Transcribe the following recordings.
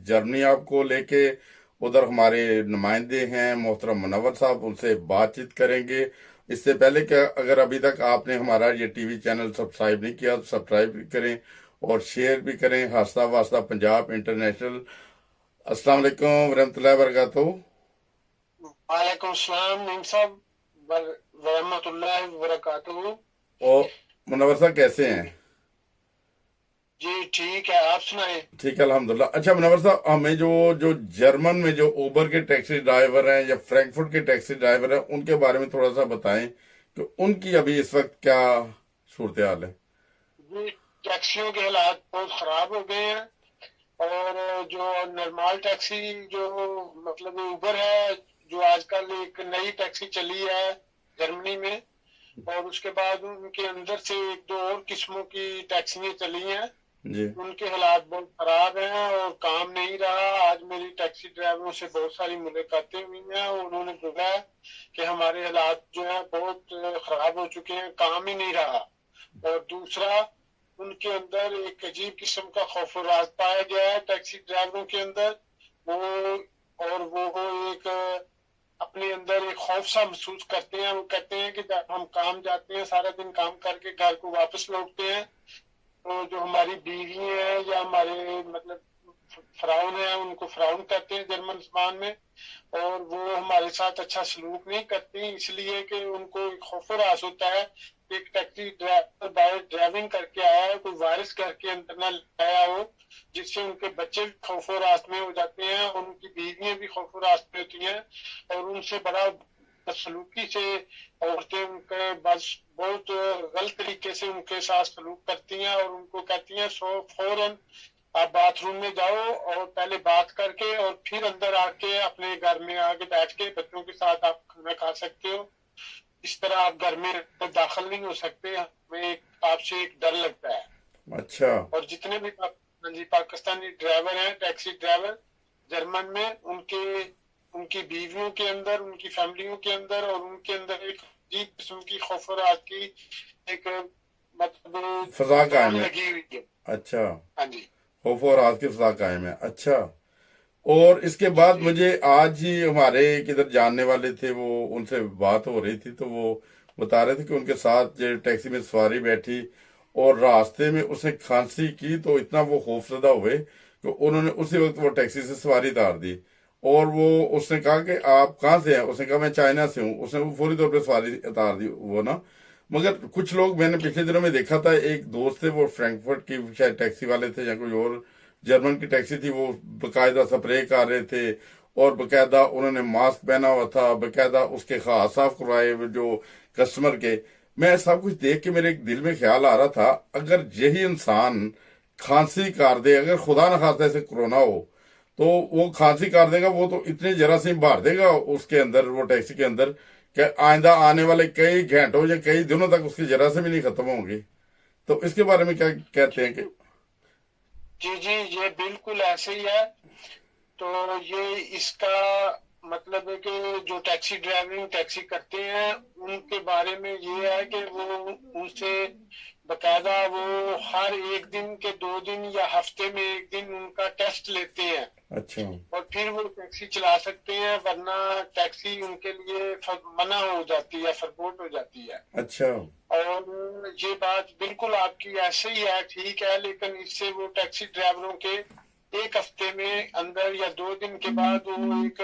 Germany आपको लेके। उधर हमारे नुमाइंदे हैं मोहतरम मुनव्वर साहब, उनसे बातचीत करेंगे। इससे पहले कि अगर अभी तक आपने हमारा ये टीवी चैनल सब्सक्राइब नहीं किया तो सब्सक्राइब भी करें और शेयर भी करें। हास्ता वास्ता पंजाब इंटरनेशनल। अस्सलाम वालेकुम वरहमतुल्लाहि वबरकातुहू। वालेकुम सलाम नीम साहब वरहमतुल्लाहि वबरकातुहू। और मुनव्वर साहब कैसे हैं? जी ठीक है, आप सुनाए। ठीक है अल्हम्दुलिल्लाह। अच्छा मुनव्वर साहब, हमें जो जो जर्मन में जो उबर के टैक्सी ड्राइवर हैं या फ्रैंकफर्ट के टैक्सी ड्राइवर हैं उनके बारे में थोड़ा सा बताएं कि उनकी अभी इस वक्त क्या सूरत हाल है। जी, टैक्सियों के हालात बहुत खराब हो गए हैं। और जो नॉर्मल टैक्सी जो मतलब उबर है, जो आजकल एक नई टैक्सी चली है जर्मनी में, और उसके बाद उनके अंदर से एक दो और किस्मों की टैक्सियां चली हैं। जी। उनके हालात बहुत खराब हैं और काम नहीं रहा। आज मेरी टैक्सी ड्राइवरों से बहुत सारी मुलाकातें हुई हैं और उन्होंने बोला है कि हमारे हालात जो है बहुत खराब हो चुके हैं, काम ही नहीं रहा। और दूसरा, उनके अंदर एक अजीब किस्म का खौफ और राज पाया गया है टैक्सी ड्राइवरों के अंदर। वो एक अपने अंदर एक खौफ सा महसूस करते हैं। वो कहते हैं कि जब हम काम जाते हैं, सारा दिन काम करके घर को वापस लौटते हैं, तो जो हमारी बीवी है या हमारे मतलब फ्राउन है, उनको फ्राउन कहते हैं जर्मन जबान में, और वो हमारे साथ अच्छा सलूक नहीं करती, इसलिए कि उनको एक खौफ और आस होता है कि एक टैक्सी ड्राइवर बाहर ड्राइविंग करके आया है, कोई वायरस घर के अंदर ना लाया हो, जिससे उनके बच्चे भी खौफ और आस में हो जाते हैं और उनकी बीवियां भी खौफ और आस में होती हैं और उनसे बड़ा बदसलूकी से औरतें उनके बस बहुत गलत तरीके से उनके साथ सलूक करती हैं और उनको कहती हैं सो फौरन आप बाथरूम में जाओ और पहले बात करके और फिर अंदर आके अपने घर में आके बैठ के बच्चों के साथ आप खाना खा सकते हो। इस तरह आप घर में दाखिल नहीं हो सकते, हमें आपसे एक डर लगता है। अच्छा। और जितने भी जी पाकिस्तानी ड्राइवर हैं, टैक्सी ड्राइवर जर्मन में, उनके उनकी बीवियों के अंदर, उनकी फैमिलियों के अंदर और उनके अंदर एक अजीब किस्म की खौफनाक की एक मतलब फजा कायम कौन है। लगी हुई है। अच्छा। हाँ जी। खौफ और राज की फजा कायम है। अच्छा। और इसके जी बाद जी। मुझे आज ही हमारे किधर जानने वाले थे, वो उनसे बात हो रही थी तो वो बता रहे थे कि उनके साथ जो टैक्सी में सवारी बैठी और रास्ते में उसने खांसी की तो इतना वो खौफजदा हुए कि उन्होंने उसी वक्त वो टैक्सी से सवारी उतार दी। और वो उसने कहा कि आप कहाँ से हैं, उसने कहा मैं चाइना से हूँ। उसने वो फौरी तौर पे सवारी उतार दी वो ना। मगर कुछ लोग मैंने पिछले दिनों में देखा था, एक दोस्त थे वो फ्रैंकफर्ट की शायद टैक्सी वाले थे या कोई और जर्मन की टैक्सी थी, वो बकायदा स्प्रे कर रहे थे और बकायदा उन्होंने मास्क पहना हुआ था, बकायदा उसके हाथ साफ करवाए जो कस्टमर के। मैं सब कुछ देख के मेरे एक दिल में ख्याल आ रहा था, अगर यही इंसान खांसी कर दे, अगर खुदा न खास्ता ऐसे कोरोना हो तो वो खांसी कर देगा, वो तो इतने जरासीम भर देगा उसके अंदर, वो टैक्सी के अंदर, कि आइंदा आने वाले कई घंटों या कई दिनों तक उसकी जरासीम ही नहीं खत्म होंगी। तो इसके बारे में क्या कहते हैं कि। जी जी, ये बिल्कुल ऐसे ही है। तो ये इसका मतलब है कि जो टैक्सी ड्राइविंग टैक्सी करते हैं उनके बारे में ये है कि वो उनसे बकायदा वो हर एक दिन के 2 दिन या हफ्ते में एक दिन उनका टेस्ट लेते हैं अच्छा। और फिर वो टैक्सी चला सकते हैं, वरना टैक्सी उनके लिए मना हो जाती है, फरबोट हो जाती है। अच्छा। और ये बात बिल्कुल आपकी ऐसे ही है, ठीक है, लेकिन इससे वो टैक्सी ड्राइवरों के एक हफ्ते में अंदर या 2 दिन के बाद वो एक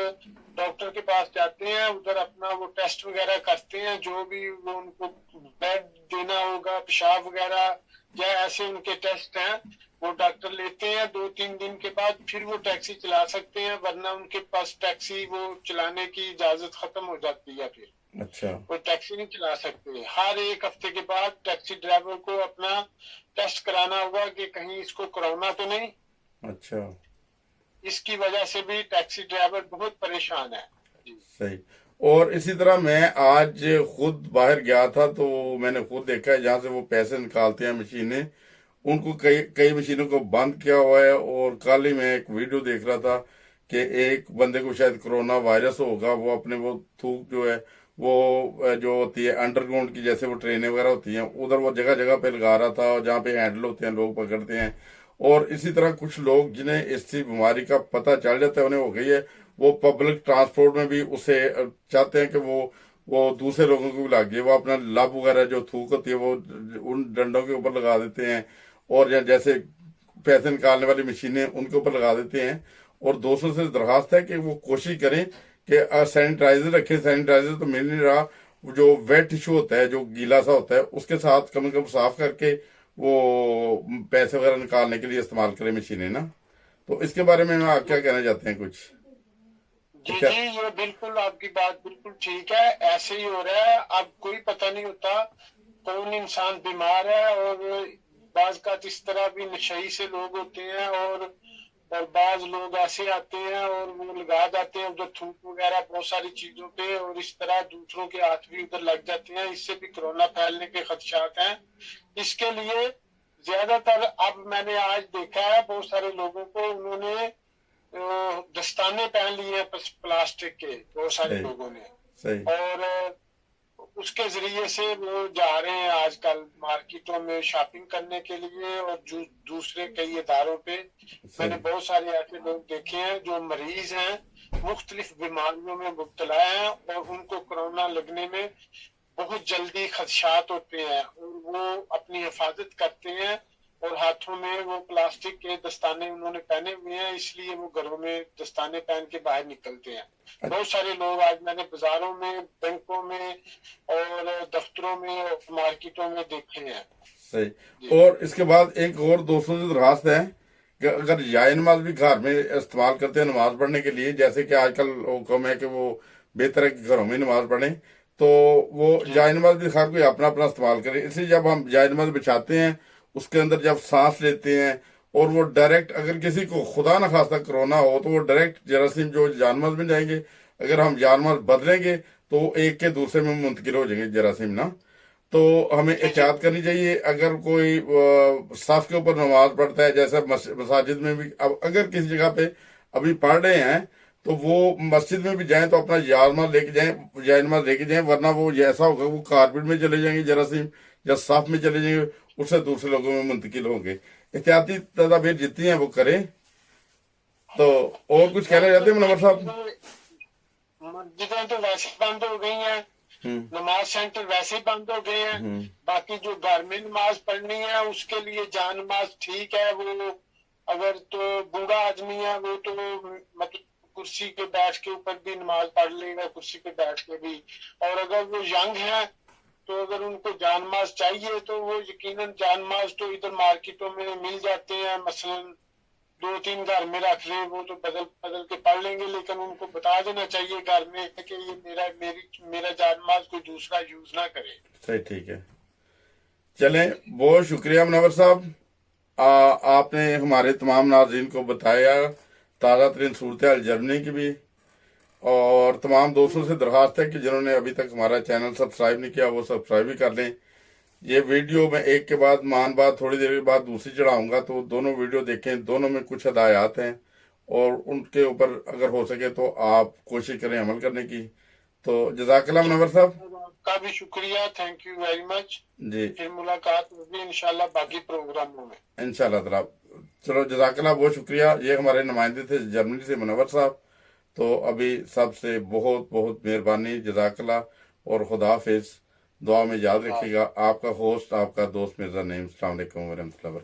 डॉक्टर के पास जाते हैं, उधर अपना वो टेस्ट वगैरह करते हैं, जो भी वो उनको ब्लड देना होगा, पेशाब वगैरह या ऐसे उनके टेस्ट हैं, वो डॉक्टर लेते हैं। 2-3 दिन के बाद फिर वो टैक्सी चला सकते हैं, वरना उनके पास टैक्सी वो चलाने की इजाजत खत्म हो जाती है, फिर अच्छा। कोई टैक्सी नहीं चला सकते। हर एक हफ्ते के बाद टैक्सी ड्राइवर को अपना टेस्ट कराना होगा कि कहीं इसको कोरोना तो नहीं। अच्छा। इसकी वजह से भी टैक्सी ड्राइवर बहुत परेशान है जी। सही। और इसी तरह मैं आज खुद बाहर गया था तो मैंने खुद देखा है जहाँ से वो पैसे निकालते हैं मशीनें, उनको कई कई मशीनों को बंद किया हुआ है। और कल ही मैं एक वीडियो देख रहा था कि एक बंदे को शायद कोरोना वायरस होगा, वो अपने वो थूक जो है वो जो होती है अंडरग्राउंड की, जैसे वो ट्रेनें वगैरह होती हैं उधर वो जगह जगह पे लगा रहा था, और जहाँ पे हैंडल होते हैं लोग पकड़ते हैं। اور اسی طرح کچھ لوگ جنہیں اس بیماری کا پتہ چل جاتا ہے، انہیں ہو گئی ہے، وہ پبلک ٹرانسپورٹ میں بھی اسے چاہتے ہیں کہ وہ دوسرے لوگوں کو بھی لگ جائے، وہ اپنا لب وغیرہ جو تھوک ہوتی ہے وہ ان ڈنڈوں کے اوپر لگا دیتے ہیں، اور یا جیسے پیسے نکالنے والی مشینیں ان کے اوپر لگا دیتے ہیں۔ اور دوستوں سے درخواست ہے کہ وہ کوشش کریں کہ سینیٹائزر رکھیں۔ سینیٹائزر تو مل نہیں رہا، جو ویٹ ٹشو ہوتا ہے، جو گیلا سا ہوتا ہے، اس کے ساتھ کم از کم صاف کر کے وہ پیسے وغیرہ نکالنے کے لیے استعمال کریں مشینیں نا۔ تو اس کے بارے میں آپ کیا کہنا چاہتے ہیں کچھ؟ جی جی، یہ بالکل آپ کی بات بالکل ٹھیک ہے، ایسے ہی ہو رہا ہے۔ اب کوئی پتہ نہیں ہوتا کون انسان بیمار ہے، اور بعض کا اس طرح بھی نشئی سے لوگ ہوتے ہیں، اور بعض لوگ ایسے آتے ہیں اور وہ لگا جاتے ہیں ادھر تھوک وغیرہ بہت ساری چیزوں پہ، اور اس طرح دوسروں کے ہاتھ بھی ادھر لگ جاتے ہیں، اس سے بھی کرونا پھیلنے کے خدشات ہیں۔ اس کے لیے زیادہ تر اب میں نے آج دیکھا ہے بہت سارے لوگوں کو، انہوں نے دستانے پہن لیے ہیں پلاسٹک کے، بہت سارے لوگوں نے، صحیح اور اس کے ذریعے سے وہ جا رہے ہیں آج کل مارکیٹوں میں شاپنگ کرنے کے لیے، اور دوسرے کئی اداروں پہ میں نے بہت سارے ایسے لوگ دیکھے ہیں جو مریض ہیں، مختلف بیماریوں میں مبتلا ہیں، اور ان کو کرونا لگنے میں بہت جلدی خدشات ہوتے ہیں، اور وہ اپنی حفاظت کرتے ہیں، اور ہاتھوں میں وہ پلاسٹک کے دستانے انہوں نے پہنے ہوئے ہیں، اس لیے وہ گھروں میں دستانے پہن کے باہر نکلتے ہیں۔ بہت سارے لوگ آج میں نے بازاروں میں، بینکوں میں، اور دفتروں میں اور مارکیٹوں میں دیکھے ہیں۔ صحیح۔ اور اس کے بعد ایک اور دوستوں سے درخواست ہے کہ اگر جائے نماز بھی گھر میں استعمال کرتے ہیں نماز پڑھنے کے لیے، جیسے کہ آج کل حکم ہے کہ وہ بہتر ہے کہ گھروں میں نماز پڑھیں، تو وہ جائے نماز بھی ہر کوئی اپنا اپنا استعمال کرے۔ اس لیے جب ہم جائے نماز بچھاتے ہیں، اس کے اندر جب سانس لیتے ہیں، اور وہ ڈائریکٹ اگر کسی کو خدا نخواستہ کرونا ہو تو وہ ڈائریکٹ جراثیم جو جان ماز میں جائیں گے، اگر ہم جان ماز بدلیں گے تو وہ ایک کے دوسرے میں منتقل ہو جائیں گے جراثیم نا۔ تو ہمیں احتیاط کرنی چاہیے۔ اگر کوئی صف کے اوپر نماز پڑھتا ہے، جیسے مساجد میں بھی، اب اگر کسی جگہ پہ ابھی پڑھ رہے ہیں تو وہ مسجد میں بھی جائیں تو اپنا جائے لے کے جائیں، جائے نماز لے کے جائیں، ورنہ وہ ایسا ہوگا وہ کارپیٹ میں چلے جائیں گے جراثیم، یا صف میں چلے جائیں گے، اس سے دوسرے لوگوں میں منتقل ہوں گے۔ احتیاطی تدابیر جتنی ہیں وہ کریں۔ تو اور کچھ کہنا چاہتے ہیں منور صاحب؟ مسجدیں تو ویسے بند ہو گئی ہیں، نماز سینٹر ویسے بند ہو گئے ہیں، باقی جو گھر میں نماز پڑھنی ہے اس کے لیے جان نماز ٹھیک ہے۔ وہ اگر تو بوڑھا آدمی ہے وہ تو مطلب کرسی کے بیٹھ کے اوپر بھی نماز پڑھ لے گا، کرسی پہ بیٹھ کے بھی، اور اگر وہ ینگ ہے تو اگر ان کو جان نماز چاہیے تو وہ یقیناً جان نماز تو ادھر مارکیٹوں میں مل جاتے ہیں، مثلاً 2-3 گھر میں رکھ لیں، وہ تو بدل بدل کے پڑھ لیں گے، لیکن ان کو بتا دینا چاہیے گھر میں کہ یہ میرا جان نماز کوئی دوسرا یوز نہ کرے۔ صحیح، ٹھیک ہے۔ چلیں، بہت شکریہ منور صاحب، آپ نے ہمارے تمام ناظرین کو بتایا تازہ ترین صورتحال جرمنی کی بھی، اور تمام دوستوں سے درخواست ہے کہ جنہوں نے ابھی تک ہمارا چینل سبسکرائب نہیں کیا وہ سبسکرائب بھی کر لیں۔ یہ ویڈیو میں ایک کے بعد بعد تھوڑی دیر کے بعد دوسری چڑھاؤں گا، تو دونوں ویڈیو دیکھیں، دونوں میں کچھ ہدایات ہیں، اور ان کے اوپر اگر ہو سکے تو آپ کوشش کریں عمل کرنے کی۔ تو جزاک اللہ منور صاحب۔ آپ کا بھی شکریہ، تھینک یو ویری مچ۔ جی، پھر ملاقات ہوگی انشاءاللہ باقی پروگراموں میں انشاءاللہ تعالیٰ۔ چلو، جزاک اللہ، بہت شکریہ۔ یہ ہمارے نمائندے تھے جرمنی سے منور صاحب۔ تو ابھی سب سے بہت بہت مہربانی، جزاک اللہ، اور خدا حافظ۔ دعا میں یاد رکھیے گا۔ آپ کا ہوسٹ، آپ کا دوست مرزا نعیم۔ السلام علیکم ورحمۃ اللہ وبرکاتہ۔